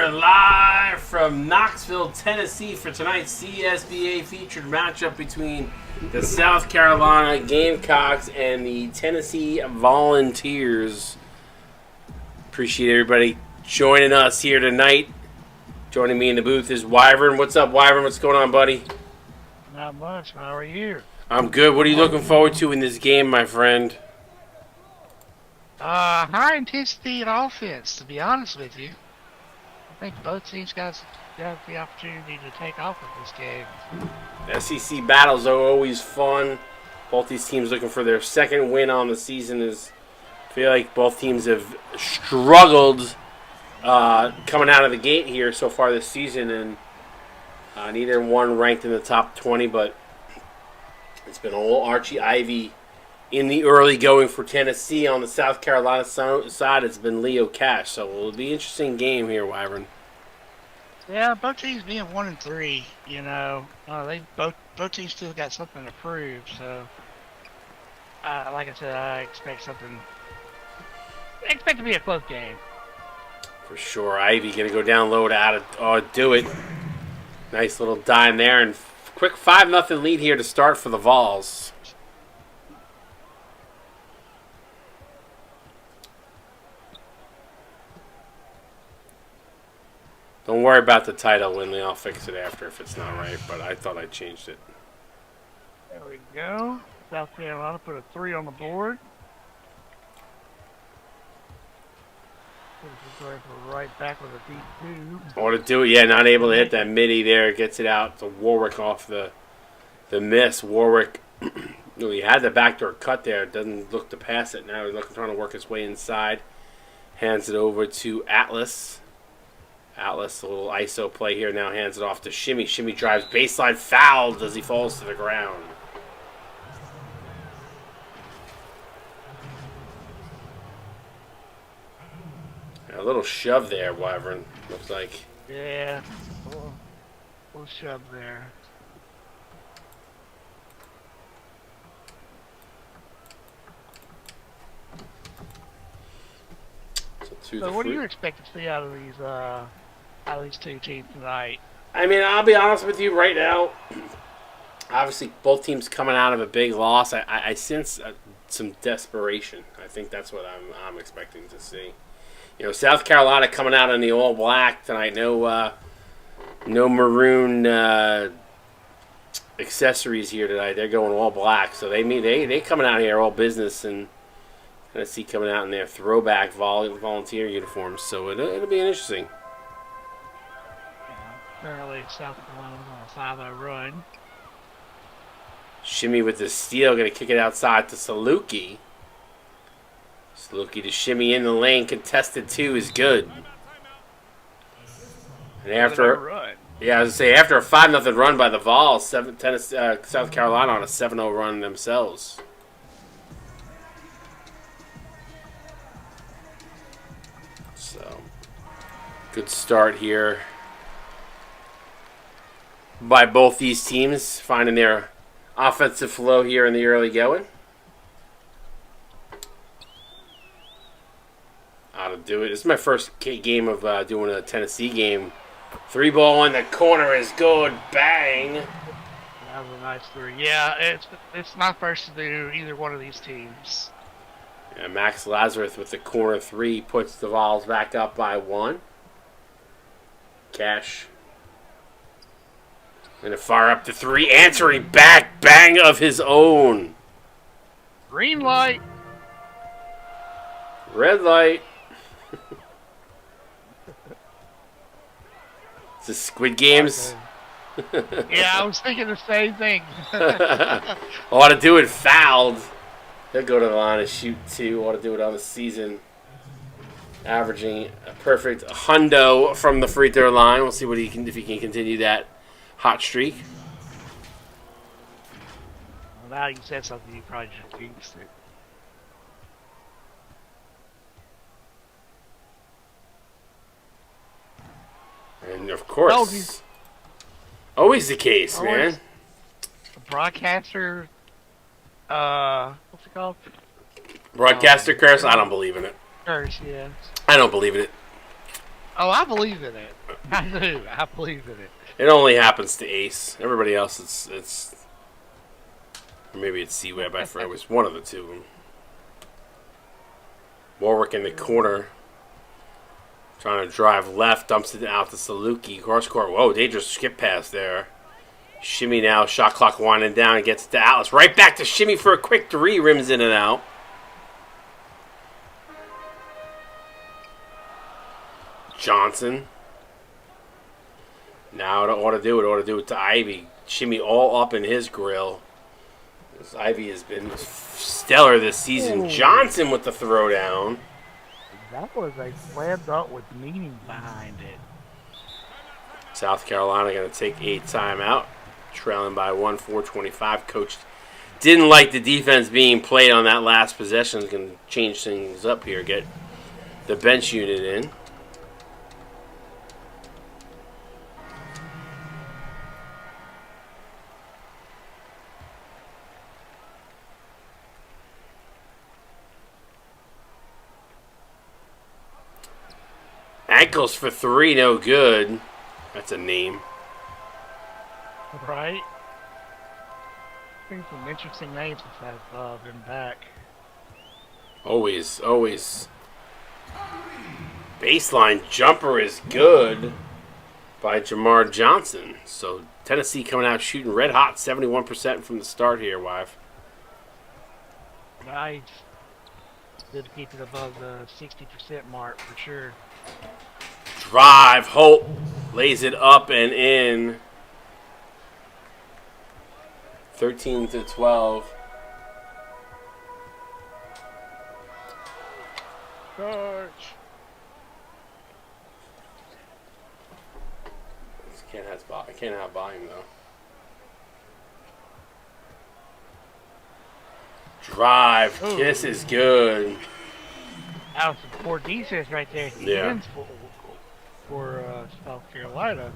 here live from Knoxville, Tennessee for tonight's CSBA featured matchup between the South Carolina Gamecocks and the Tennessee Volunteers. Appreciate everybody joining us here tonight. Joining me in the booth is Wyvern. What's up, Wyvern? What's going on, buddy? Not much. How are you? I'm good. What are you looking forward to in this game, my friend? High intensity and offense, to be honest with you. I think both teams got the opportunity to take off with this game. SEC battles are always fun. Both these teams looking for their second win on the season. I feel like both teams have struggled coming out of the gate here so far this season, and neither one ranked in the top 20, but it's been all Archie Ivy in the early going for Tennessee. On the South Carolina side, it's been Leo Cash, so it'll be an interesting game here, Wyvern. Yeah, both teams being 1-3, you know, they both teams still got something to prove. So, like I said, I expect to be a close game. For sure, Ivy gonna go down low to do it. Nice little dime there, and quick 5-0 lead here to start for the Vols. Don't worry about the title, Winley. I'll fix it after if it's not right, but I thought I changed it. There we go. South Carolina put a 3 on the board. Right back with a deep 2. Want to do it? Yeah, not able to hit that midi there. Gets it out to Warwick off the miss. Warwick, he had the backdoor cut there. Doesn't look to pass it now. He's trying to work his way inside. Hands it over to Atlas. Atlas, a little ISO play here. Now hands it off to Shimmy. Shimmy drives baseline, fouled as he falls to the ground. A little shove there, Wyvern. Looks like. Yeah, little shove there. So what do you expect to see out of these two teams tonight? I mean, I'll be honest with you right now. Obviously, both teams coming out of a big loss. I sense some desperation. I think that's what I'm expecting to see. You know, South Carolina coming out in the all black tonight. No maroon accessories here tonight. They're going all black. So they coming out here all business, and Tennessee coming out in their throwback volunteer uniforms. So it'll be interesting. Apparently, South Carolina on a 5-0 run. Shimmy with the steal, going to kick it outside to Saluki. Saluki to Shimmy in the lane, contested 2 is good. And after, I was going to say, after a 5-0 run by the Vols, South Carolina on a 7-0 run themselves. So, good start here by both these teams, finding their offensive flow here in the early going. How to do it. This is my first game of doing a Tennessee game. 3 ball in the corner is good. Bang. That was a nice 3. Yeah, it's not first to do either one of these teams. Yeah, Max Lazarus with the corner 3 puts the Vols back up by 1. Cash. Gonna fire up the 3, answering back, bang of his own. Green light. Red light. It's the Squid Games. Yeah, I was thinking the same thing. Ought to do it fouled. He'll go to the line and shoot 2. Ought to do it on the season. Averaging a perfect hundo from the free throw line. We'll see if he can continue that hot streak. Well, now you said something, you probably just jinxed it. And of course, always the case, man. The broadcaster, what's it called? Broadcaster curse? I don't believe in it. Curse, yeah. I don't believe in it. Oh, I believe in it. I do. I believe in it. It only happens to Ace. Everybody else, it's or maybe it's C-Web. I forget. It was one of the two. Warwick in the corner, trying to drive left, dumps it out to Saluki. Cross court. Whoa, dangerous skip pass there. Shimmy now. Shot clock winding down and gets it to Atlas. Right back to Shimmy for a quick three. Rims in and out. Johnson. Now it ought to do it to Ivy. Shimmy all up in his grill. This Ivy has been stellar this season. Ooh. Johnson with the throwdown. That was a slam dunk with meaning behind it. South Carolina going to take a timeout. Trailing by 1, 4:25. Coach didn't like the defense being played on that last possession. Going to change things up here. Get the bench unit in. Ankles for three, no good. That's a name. Right? I think some interesting names since I've been back. Always. Baseline jumper is good by Jamar Johnson. So Tennessee coming out shooting red hot, 71% from the start here, wife. Nice. Good to keep it above the 60% mark for sure. Drive, Holt lays it up and in. 13-12. Charge. I can't have volume though. Drive. Ooh. This is good. That was some poor defense right there. Yeah. For South Carolina.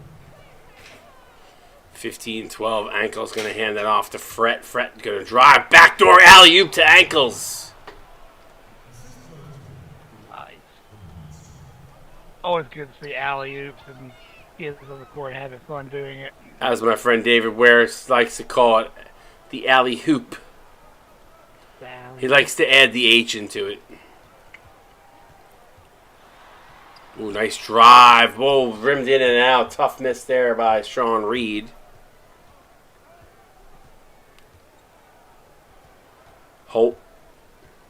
15-12. Ankle's going to hand that off to Fret. Fret going to drive. Backdoor alley-oop to Ankles. Nice. Always good to see alley-oops and kids on the court having fun doing it. As my friend David Ware likes to call it, the alley-hoop. He likes to add the H into it. Ooh, nice drive. Whoa, rimmed in and out. Tough miss there by Sean Reed. Holt.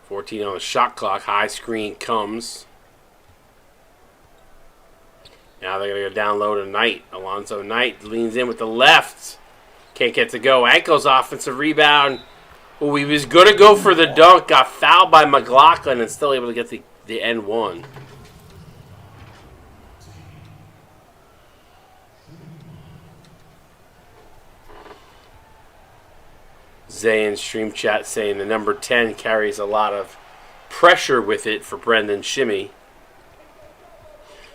14 on the shot clock. High screen comes. Now they're going to go down low to Knight. Alonzo Knight leans in with the left. Can't get to go. Ankles offensive rebound. Ooh, he was going to go for the dunk. Got fouled by McLaughlin and still able to get the N1. Zay in stream chat saying the number 10 carries a lot of pressure with it for Brendan Shimmy.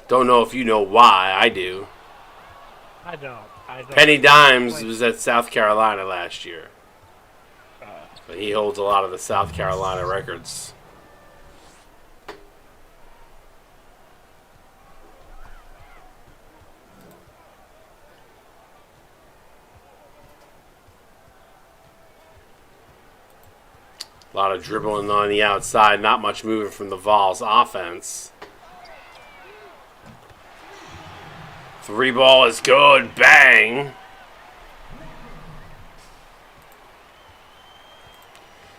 Don't know if you know why. I do. I don't. Penny Dimes was at South Carolina last year. But he holds a lot of the South Carolina records. A lot of dribbling on the outside, not much moving from the Vols offense. Three ball is good, bang.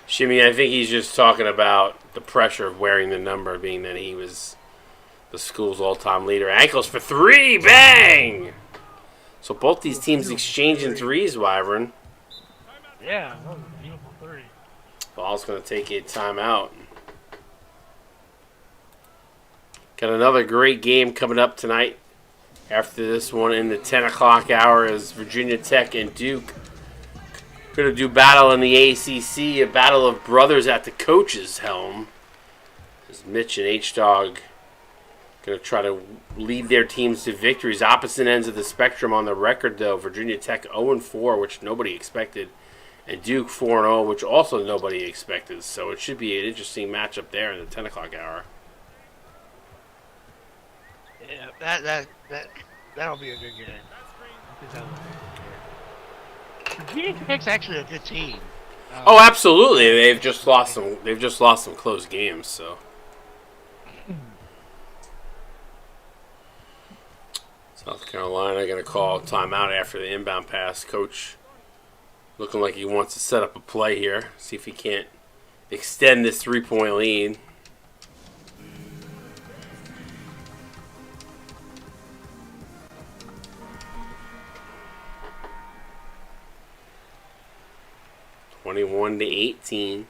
Shimmy, I think he's just talking about the pressure of wearing the number, being that he was the school's all-time leader. Ankles for three, bang! So both these teams exchanging threes, Wyvern. Yeah, that was a beautiful three. Ball's going to take a timeout. Got another great game coming up tonight. After this one in the 10 o'clock hour is Virginia Tech and Duke. Going to do battle in the ACC, a battle of brothers at the coach's helm. As Mitch and H-Dog going to try to lead their teams to victories. Opposite ends of the spectrum on the record, though. Virginia Tech 0-4, which nobody expected. And Duke 4-0, which also nobody expected. So it should be an interesting matchup there in the 10 o'clock hour. Yeah, that'll be a good game. I think that'll be a good game. Virginia's actually a good team. Oh, absolutely. They've just lost some close games. So South Carolina going to call timeout after the inbound pass. Coach looking like he wants to set up a play here. See if he can't extend this 3-point lead. (21 to 18).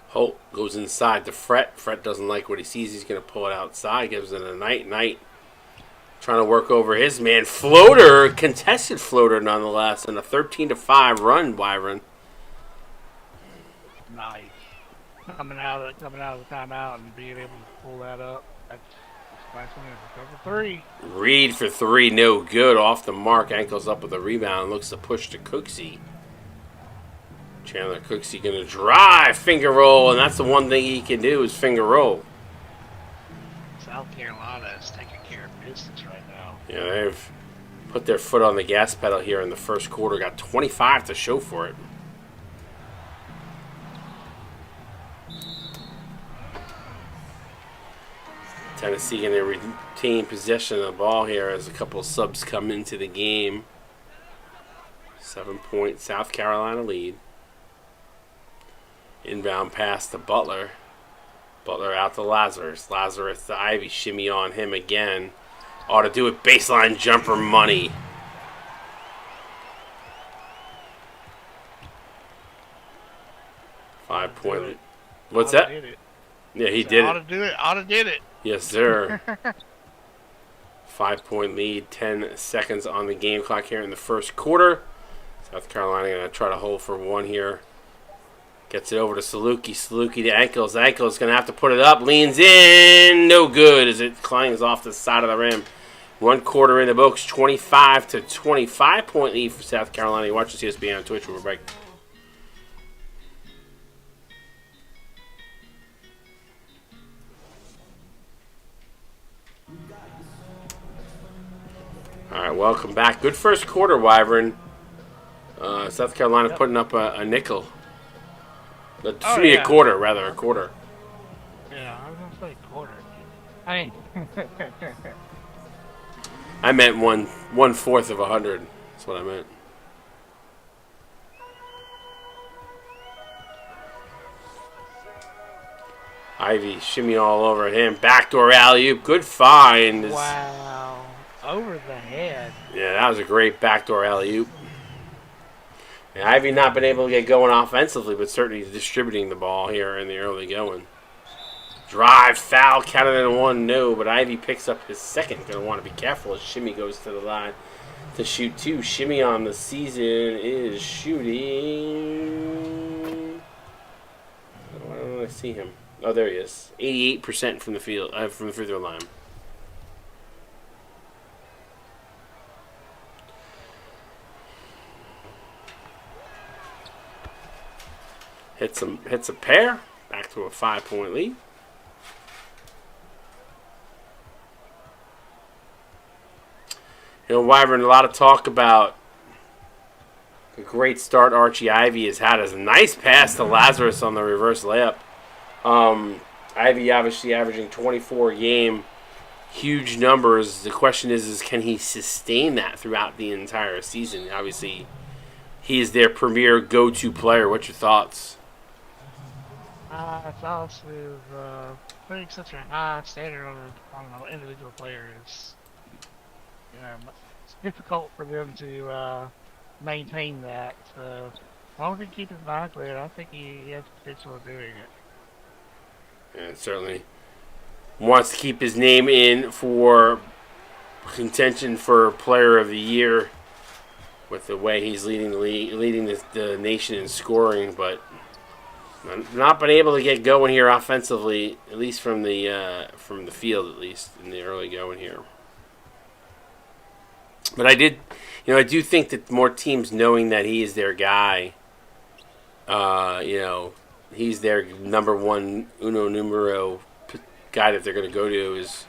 Holt goes inside to Fret. Fret doesn't like what he sees. He's going to pull it outside. Gives it a night. Trying to work over his man. Floater. Contested floater nonetheless. And a 13-5 run, Wyvern. Nice. Coming out of the timeout and being able to pull that up. That's nice one. Cover 3. Reed for 3. No good. Off the mark. Ankles up with a rebound. Looks to push to Cooksey. Chandler Cooksey going to drive, finger roll, and that's the one thing he can do is finger roll. South Carolina is taking care of business right now. Yeah, they've put their foot on the gas pedal here in the first quarter. Got 25 to show for it. Tennessee going to retain possession of the ball here as a couple of subs come into the game. 7-point South Carolina lead. Inbound pass to Butler. Butler out to Lazarus. Lazarus to Ivy. Shimmy on him again. Ought to do it. Baseline jumper money. Five-point. What's that? Yeah, he did it. Ought to do it. Ought to did it. Yes, sir. 5-point lead. 10 seconds on the game clock here in the first quarter. South Carolina going to try to hold for one here. Gets it over to Saluki. Saluki to Ankles. Ankles going to have to put it up. Leans in. No good as it clangs off the side of the rim. 1 quarter in the books. 25 to 25 point lead for South Carolina. You watch the CSB on Twitch. We'll break. All right, welcome back. Good first quarter, Wyvern. South Carolina putting up a nickel. A quarter, rather, a quarter. Yeah, I was going to say quarter. I mean... I meant 1/4 of 100. That's what I meant. Ivy shimmy all over him. Backdoor alley-oop. Good find. Wow. Over the head. Yeah, that was a great backdoor alley-oop. And Ivy not been able to get going offensively, but certainly distributing the ball here in the early going. Drive, foul, counted in 1, no, but Ivy picks up his second. Going to want to be careful as Shimmy goes to the line to shoot 2. Shimmy on the season is shooting. Why don't I see him? Oh, there he is. 88% from the field, from the free throw line. Hits a pair. Back to a 5-point lead. You know, Wyvern, a lot of talk about the great start Archie Ivy has had. As a nice pass to Lazarus on the reverse layup. Ivy obviously averaging 24 a game. Huge numbers. The question is can he sustain that throughout the entire season? Obviously, he is their premier go-to player. What's your thoughts? Thoughts with putting such a high standard on an individual player is, it's difficult for them to maintain that. So, as long as he keeps his mind clear, I think he has potential of doing it. And certainly wants to keep his name in for contention for Player of the Year with the way he's leading the nation in scoring, but not been able to get going here offensively, at least from the field, at least in the early going here. But I do think that more teams knowing that he is their guy, he's their number one uno numero guy that they're going to go to. Is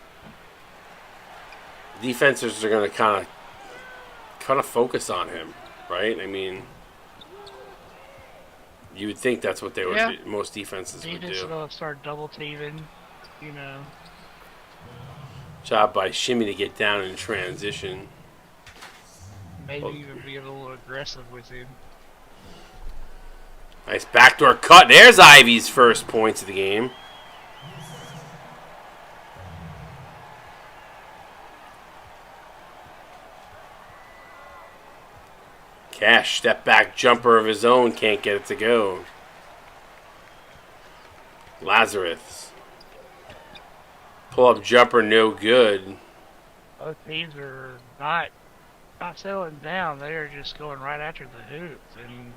defenses are going to kind of focus on him, right? I mean, you would think that's what they would do. Most defenses would do. Defense will start double teaming, you know. Job by Shimmy to get down in transition. Maybe even be a little aggressive with him. Nice backdoor cut. There's Ivy's first points of the game. Cash, step back jumper of his own, can't get it to go. Lazarus. Pull up jumper, no good. Both teams are not settling down. They're just going right after the hoops, and you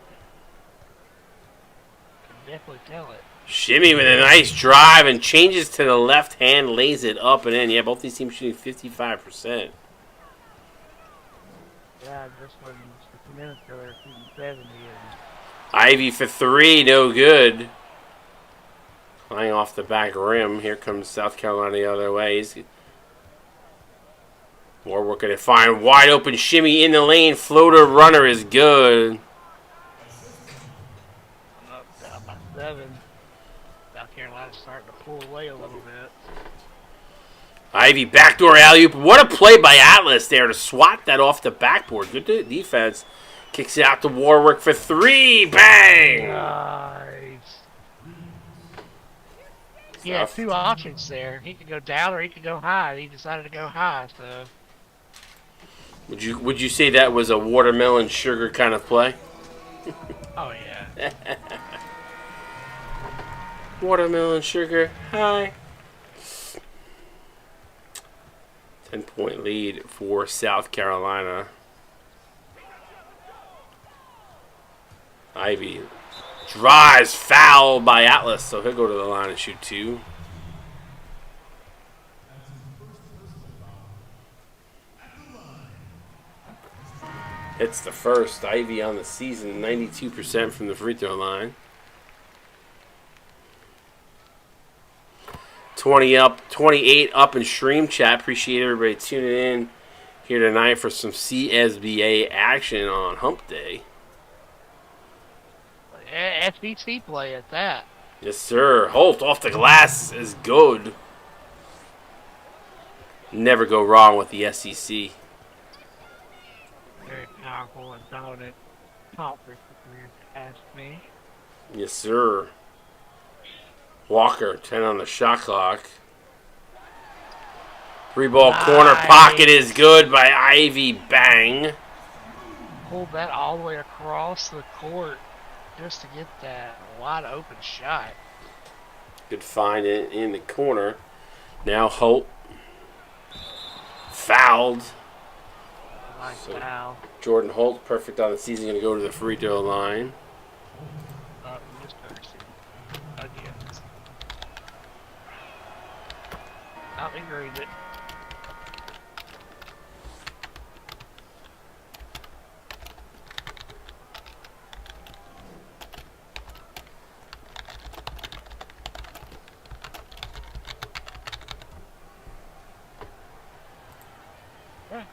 can definitely tell it. Shimmy with a nice drive and changes to the left hand, lays it up and in. Yeah, both these teams shooting 55%. Yeah, just when just a minute ago they're shooting 70. And Ivy for three, no good. Flying off the back rim. Here comes South Carolina the other way. Warwick going to find wide open Shimmy in the lane. Floater runner is good. up down by 7. South Carolina's starting to pull away a little bit. Ivy backdoor alley-oop. What a play by Atlas there to swat that off the backboard. Good defense. Kicks it out to Warwick for three. Bang! Nice. Yeah, two options there. He could go down or he could go high. He decided to go high, so. Would you say that was a watermelon sugar kind of play? Oh yeah. Watermelon sugar high. 10-point lead for South Carolina. Ivy drives, foul by Atlas, so he'll go to the line and shoot two. Hits the first. Ivy on the season, 92% from the free throw line. 28 up in stream chat. Appreciate everybody tuning in here tonight for some CSBA action on Hump Day. SBC play at that. Yes, sir. Holt off the glass is good. Never go wrong with the SEC. Very powerful and dominant conference, if you ask me. Yes, sir. Walker, 10 on the shot clock. Three-ball corner pocket is good by Ivy. Bang. Pulled that all the way across the court just to get that wide open shot. Good find in the corner. Now Holt. Fouled. Nice foul. Jordan Holt, perfect on the season, going to go to the free throw line. Just again. Not agreed it.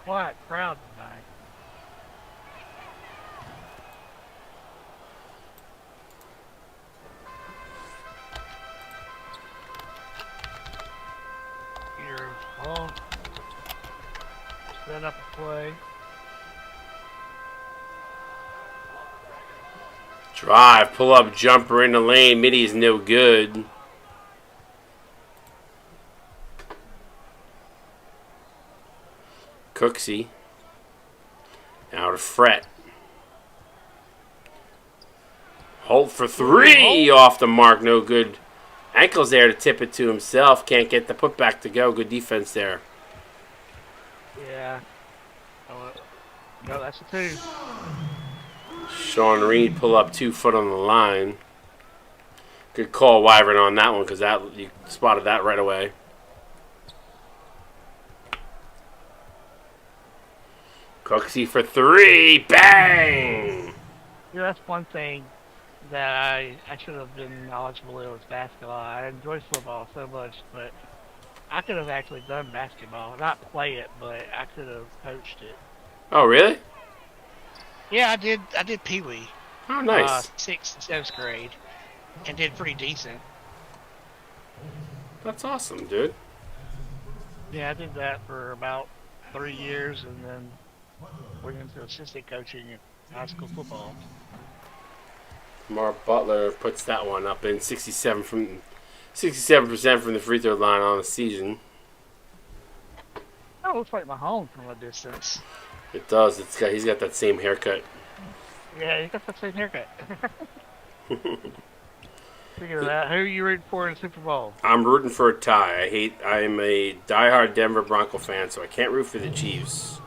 Quiet crowd tonight. Peter Hall set up a play. Drive, pull up, jumper in the lane. Middy's no good. Cooksey. Now to Fret. Holt for three. Off the mark. No good. Ankles there to tip it to himself. Can't get the putback to go. Good defense there. Yeah. No, that's a two. Sean Reed pull up 2 foot on the line. Good call, Wyvern, on that one because you spotted that right away. Cooksey for three. Bang! Yeah, that's one thing that I should have been knowledgeable in was basketball. I enjoy football so much, but I could have actually done basketball. Not play it, but I could have coached it. Oh, really? Yeah, I did Pee Wee, Oh, nice. 6th and 7th grade, and did pretty decent. That's awesome, dude. Yeah, I did that for about 3 years, and then went into assistant coaching in high school football. Mark Butler puts that one up in 67% from the free throw line on the season. That looks like my home from a distance. It does. He's got that same haircut. Yeah, you got the same haircut. Speaking of that, who are you rooting for in the Super Bowl? I'm rooting for a tie. I'm a diehard Denver Bronco fan, so I can't root for the Chiefs.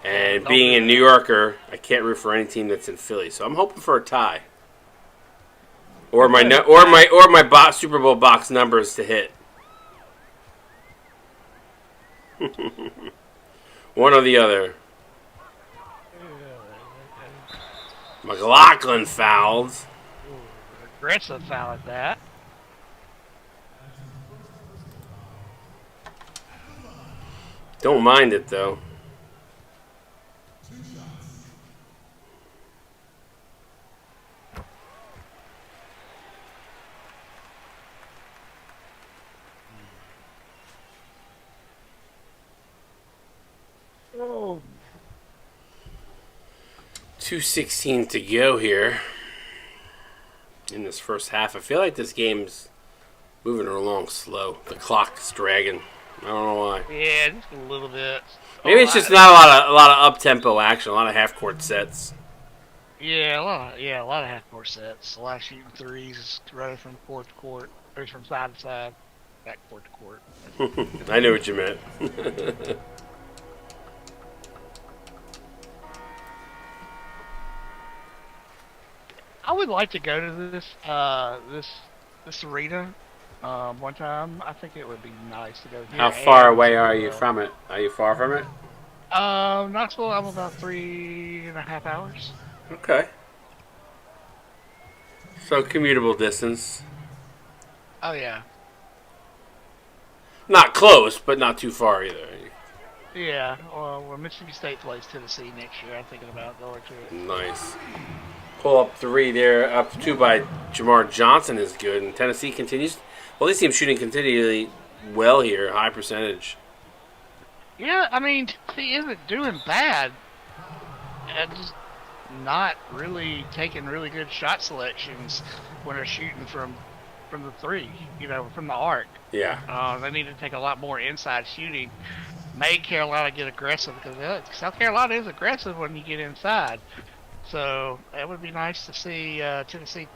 And being a New Yorker, I can't root for any team that's in Philly. So I'm hoping for a tie. Or my Super Bowl box numbers to hit. One or the other. McLaughlin fouled. Aggressive foul at that. Don't mind it, though. Oh. 2:16 to go here in this first half. I feel like this game's moving along slow. The clock's dragging. I don't know why. Yeah, just a little bit. Maybe it's just not a lot of up tempo action, a lot of half court sets. Yeah, a lot of half court sets. A lot of shooting threes, running from court to court, or from side to side, back court to court. I knew what you meant. I would like to go to this arena one time. I think it would be nice to go here. How far away are you from it? Are you far from it? Knoxville, I'm about 3.5 hours. Okay. So commutable distance. Oh yeah. Not close, but not too far either. Yeah. Well, Mississippi State plays Tennessee next year. I'm thinking about going to it. Nice. Pull up 3 there. Up 2 by Jamar Johnson is good. And Tennessee continues. Well, these teams shooting continually well here. High percentage. Yeah, I mean, he isn't doing bad. And just not really taking really good shot selections when they're shooting from the three, from the arc. Yeah. They need to take a lot more inside shooting. Made Carolina get aggressive because South Carolina is aggressive when you get inside. So it would be nice to see Tennessee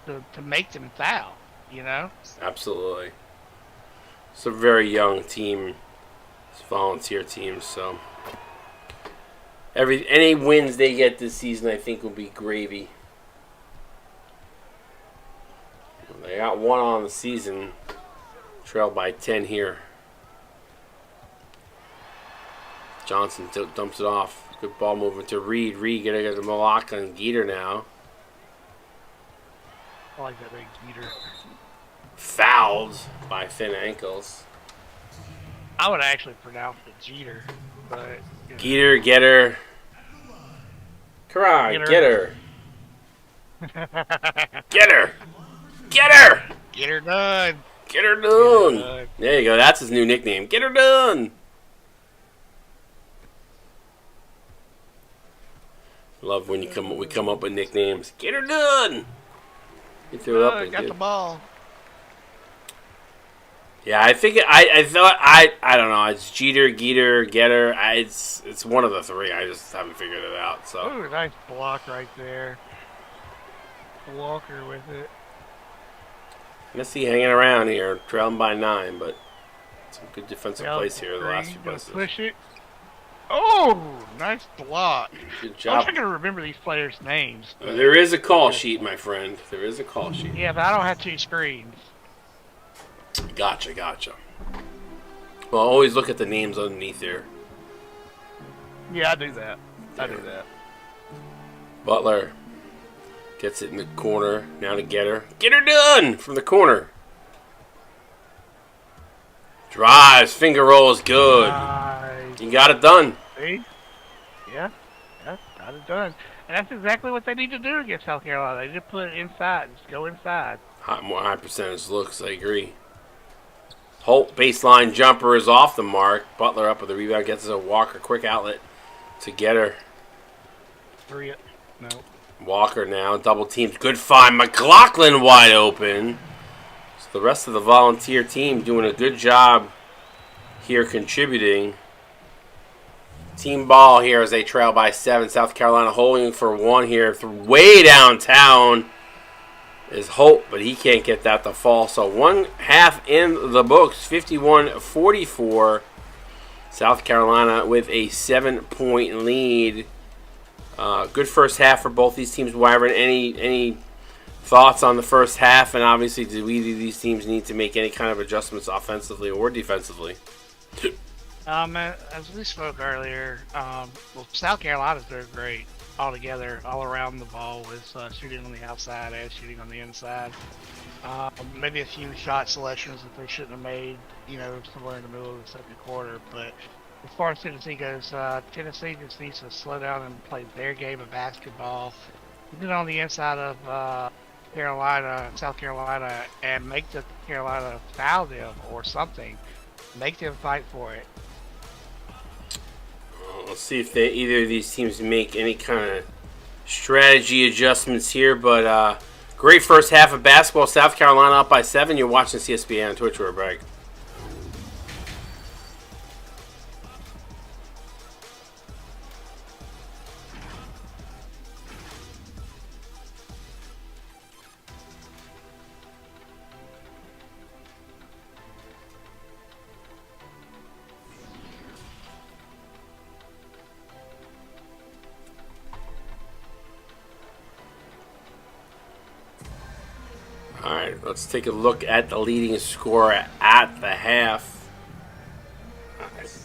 to make them foul, Absolutely. It's a very young team. It's a volunteer team, so any wins they get this season, I think, will be gravy. They got 1 on the season, trailed by 10 here. Johnson dumps it off. Good ball movement to Reed. Reed gonna get to Malaka and Geeter now. I like that big Geeter. Fouled by thin ankles. I would actually pronounce it Jeter, but Geeter, get her. Come on, get her. Get her. Get her. Get her done. Get her done. There you go. That's his new nickname. Get her done. Love when we come up with nicknames. Get her done. You threw it up. Got the ball. Yeah, I think I don't know. It's Jeter, Geeter, Getter. It's one of the 3. I just haven't figured it out. So. Ooh, nice block right there. Walker with it. Tennessee hanging around here, trailing by 9, but some good defensive plays here the last few places. Push it. Oh, nice block. Good job. I'm trying to remember these players' names. There is a call sheet, my friend. There is a call sheet. Yeah, but I don't have 2 screens. Gotcha. Well, always look at the names underneath there. Yeah, I do that. I do that. Butler Gets it in the corner. Now to get her. Get her done from the corner. Drives. Finger roll is good. You got it done. See? Yeah. Yeah. Got it done. And that's exactly what they need to do against South Carolina. They need to put it inside. Just go inside. More high percentage looks. I agree. Holt baseline jumper is off the mark. Butler up with the rebound. Gets a Walker quick outlet to get her. No. Walker now. Double teams. Good find. McLaughlin wide open. So the rest of the Volunteer team doing a good job here contributing. Team ball here as they trail by 7. South Carolina holding for 1 here. Way downtown is Holt, but he can't get that to fall. So 1 half in the books. 51-44. South Carolina with a 7-point lead. Good first half for both these teams. Wyvern, any thoughts on the first half? And obviously, do either of these teams need to make any kind of adjustments offensively or defensively? As we spoke earlier, South Carolina's doing great altogether, all around the ball with shooting on the outside and shooting on the inside. Maybe a few shot selections that they shouldn't have made, somewhere in the middle of the second quarter. But as far as Tennessee goes, Tennessee just needs to slow down and play their game of basketball. Get on the inside of South Carolina, and make the Carolina foul them or something. Make them fight for it. Let's see if either of these teams make any kind of strategy adjustments here. But great first half of basketball. South Carolina up by 7. You're watching CSBA on Twitch, Bragg. Alright, let's take a look at the leading scorer at the half.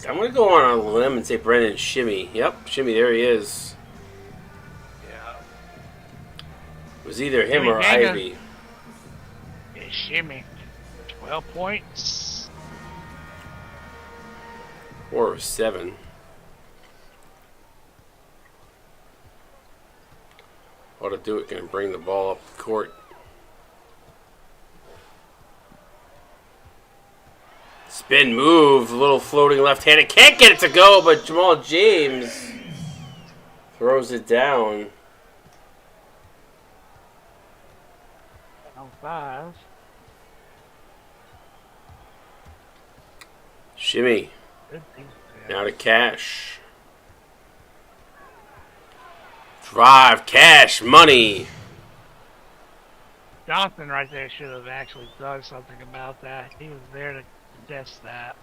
I'm going to go on a limb and say Brendan Shimmy. Yep, Shimmy, there he is. Yeah. It was either him or Ivy. Yeah, Shimmy. 12 points. Or 7. Ought to do it, going to bring the ball up the court. Spin move, a little floating left-handed. Can't get it to go, but Jamal James throws it down. On 5. Shimmy. Now to Cash. Drive, Cash, money. Johnson right there should have actually done something about that. He was there to contest that.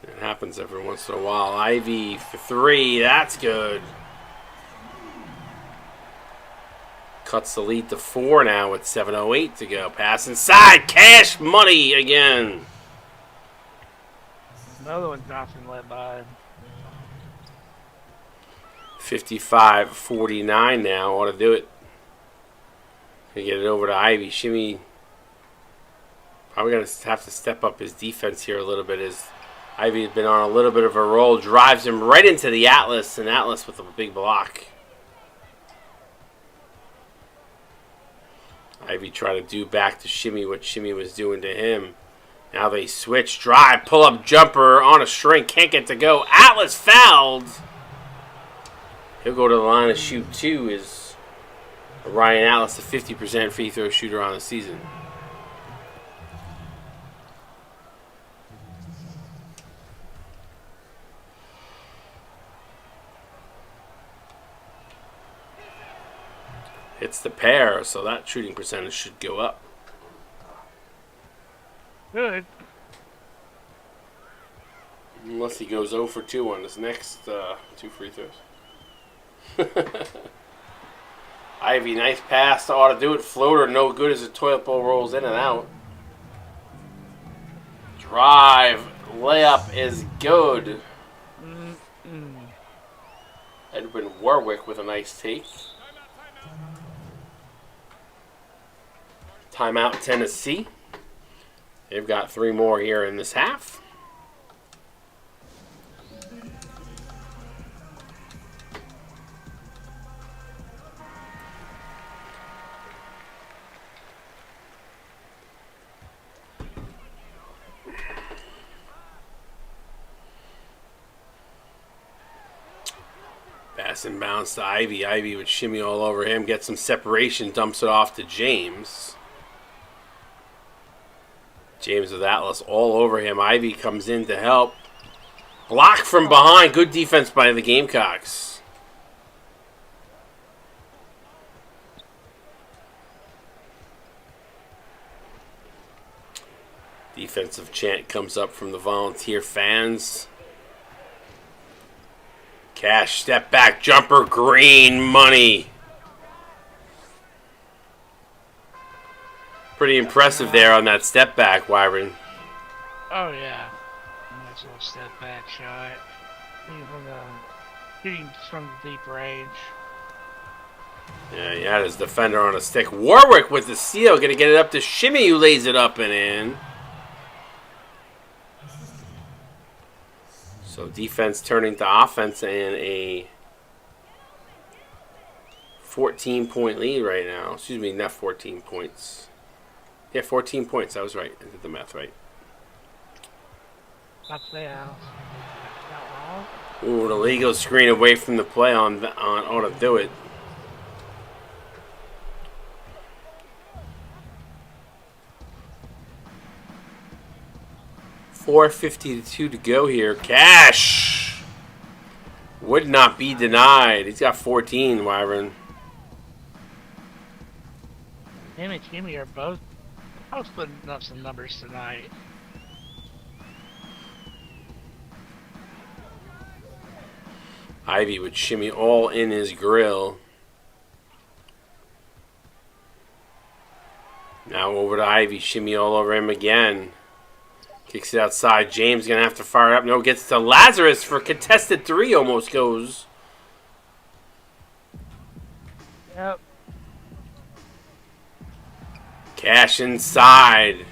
It happens every once in a while. Ivy for 3. That's good. Cuts the lead to 4 now with 7:08 to go. Pass inside. Cash, money again. Another one Johnson led by. 55-49 now. Ought to do it. Gonna get it over to Ivy. Shimmy probably going to have to step up his defense here a little bit as Ivy has been on a little bit of a roll. Drives him right into the Atlas, and Atlas with a big block. Ivy trying to do back to Shimmy what Shimmy was doing to him. Now they switch. Drive, pull-up jumper on a string. Can't get to go. Atlas fouled. He'll go to the line to shoot 2 is Ryan Atlas, the 50% free throw shooter on the season. It's the pair, so that shooting percentage should go up. Good. Unless he goes 0 for 2 on his next 2 free throws. Ivy, nice pass. Ought to do it. Floater, no good as the toilet bowl rolls in and out. Drive. Layup is good. Edwin Warwick with a nice take. Timeout, Tennessee. They've got 3 more here in this half. Pass and bounce to Ivy. Ivy would shimmy all over him, get some separation, dumps it off to James. James with Atlas all over him. Ivy comes in to help. Block from behind. Good defense by the Gamecocks. Defensive chant comes up from the Volunteer fans. Cash, step back, jumper, green, money. Pretty impressive there on that step back, Wyron. Oh yeah, nice little step back shot. Shooting from the deep range. Yeah, he had his defender on a stick. Warwick with the steal, gonna get it up to Shimmy, who lays it up and in. So defense turning to offense and a 14-point lead right now. Excuse me, not 14 points. Yeah, 14 points. I was right. I did the math right. That's there. Ooh, the legal screen away from the play on ought to do it. $4.52 to go here. Cash would not be denied. He's got 14, Wyvern. Him and Jimmy are both putting up some numbers tonight. Ivy would shimmy all in his grill. Now over to Ivy, shimmy all over him again. Kicks it outside. James going to have to fire it up. No, gets to Lazarus for contested 3. Almost goes. Yep. Cash inside.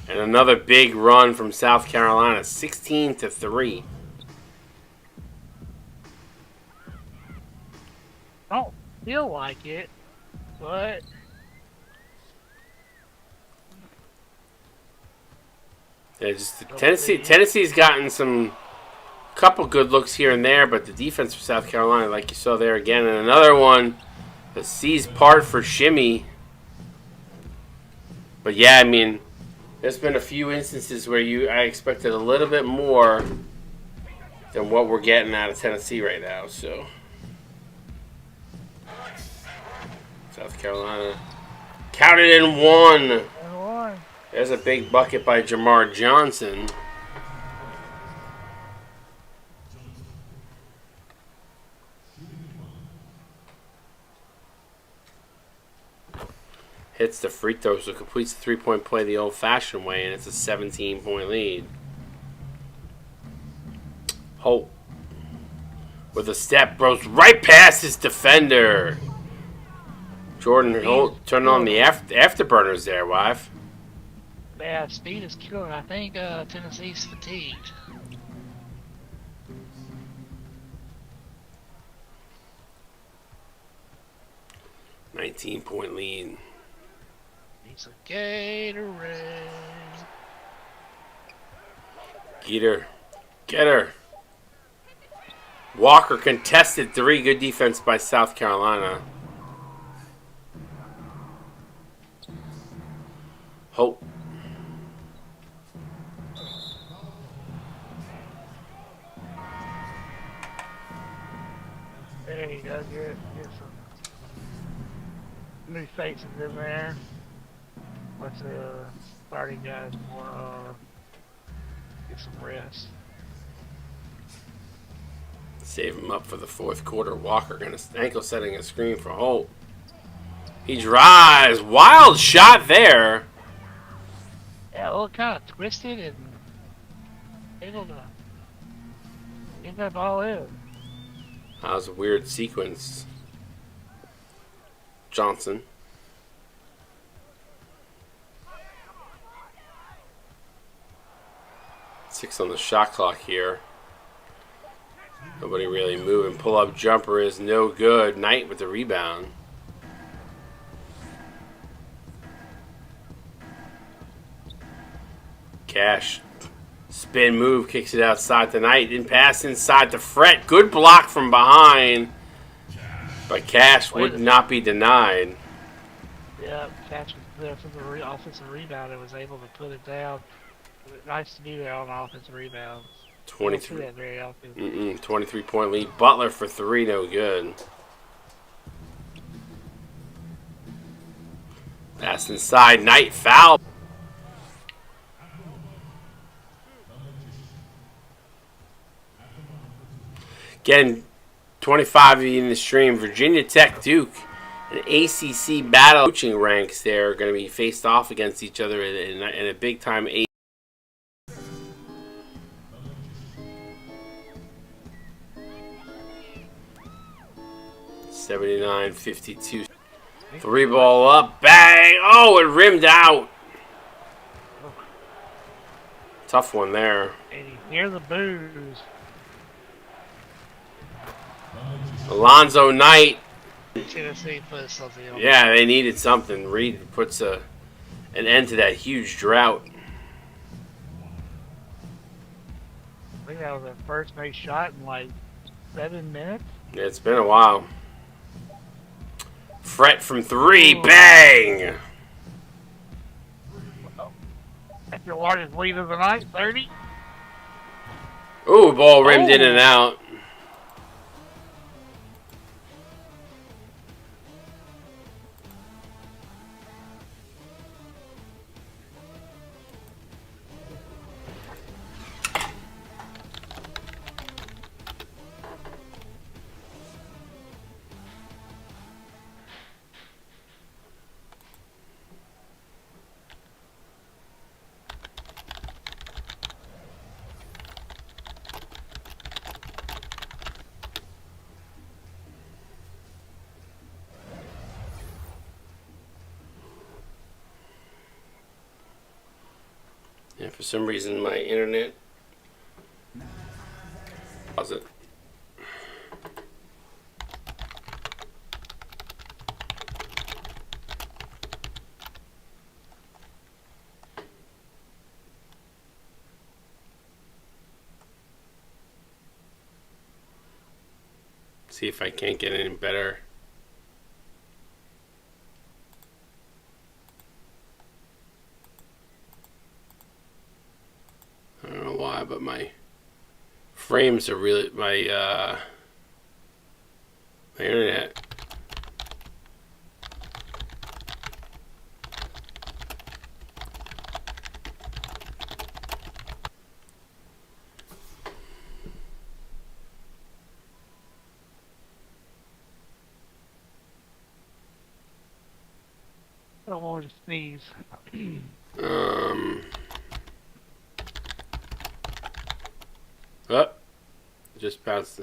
And another big run from South Carolina. 16-3. Don't feel like it, but yeah, just Tennessee's gotten some couple good looks here and there, but the defense for South Carolina, like you saw there again, and another one, the C's part for Shimmy. But yeah, I mean, there's been a few instances where I expected a little bit more than what we're getting out of Tennessee right now. So South Carolina counted in 1. There's a big bucket by Jamar Johnson. Hits the free throw, so completes the 3-point play the old-fashioned way, and it's a 17-point lead. Holt with a step, goes right past his defender. Jordan Holt turning on the afterburners there, wife. Yeah, speed is killing. I think Tennessee's fatigued. $19-point lead. Needs a Gatorade. Get her. Walker contested 3. Good defense by South Carolina. Hope. There you go. Get some new faces in there. Let's starting guys more get some rest. Save him up for the fourth quarter. Walker gonna ankle setting a screen for Holt. He drives. Wild shot there. Yeah, a little kind of twisted and able to get that ball in. That was a weird sequence. Johnson. 6 on the shot clock here. Nobody really moving. Pull-up jumper is no good. Knight with the rebound. Cash. Spin move. Kicks it outside to Knight. Then pass inside to Fret. Good block from behind. But Cash would not be denied. Yeah, Cash was there for the offensive rebound and was able to put it down. Nice to be there on offensive rebounds. 23. That very often. 23-point lead. Butler for 3, no good. Pass inside. Knight foul. Again, 25 in the stream. Virginia Tech, Duke, an ACC battle. Coaching ranks there are going to be faced off against each other in a big time. 79-52. 3 ball up. Bang! Oh, it rimmed out. Tough one there. And you hear the boos. Alonzo Knight. Tennessee put something on. Yeah, they needed something. Reed puts an end to that huge drought. I think that was their first made shot in like 7 minutes. Yeah, it's been a while. Fret from 3. Bang! That's your largest lead of the night, 30. Ooh, ball rimmed in and out. Yeah, for some reason my internet. Pause it. See if I can't get any better. I don't know why, but my frames are really my internet. I don't want to sneeze. Oh, just bounced.